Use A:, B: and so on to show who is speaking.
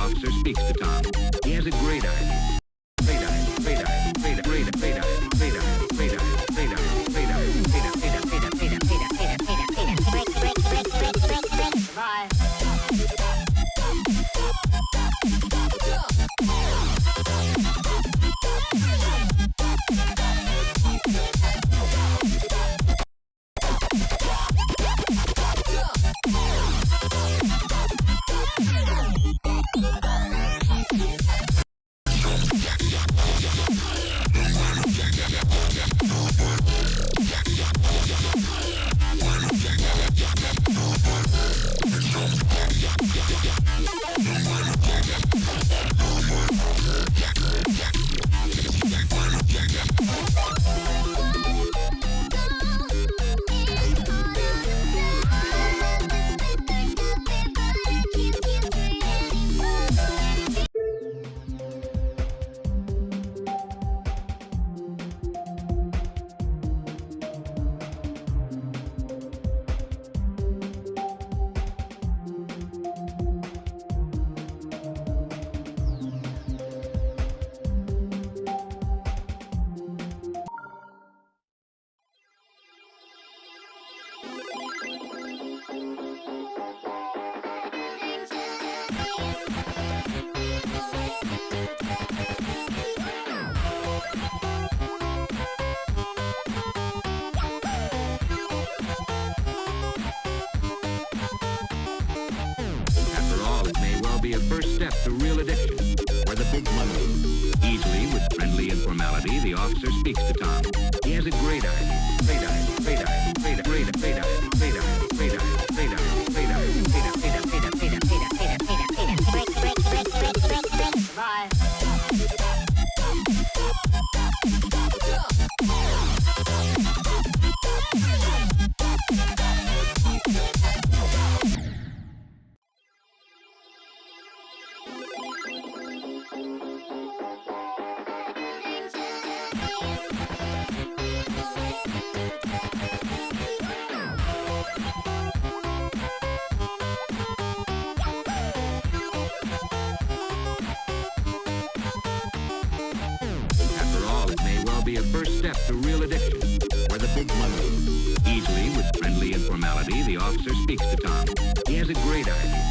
A: officer speaks to Tom. He has a great idea. Great idea, great idea, great idea, great idea, great idea, great idea, great idea, great idea, great idea. Bye. Be a first step to real addiction, where the big money. Easily, with friendly informality, the officer speaks to Tom. He has a great idea. Great idea. Great idea. Great idea. Great idea. Great idea. Great idea. Great idea. Great idea. Great idea. Bye. Be a first step to real addiction, where the big money. Easily, with friendly informality, the officer speaks to Tom. He has a great idea.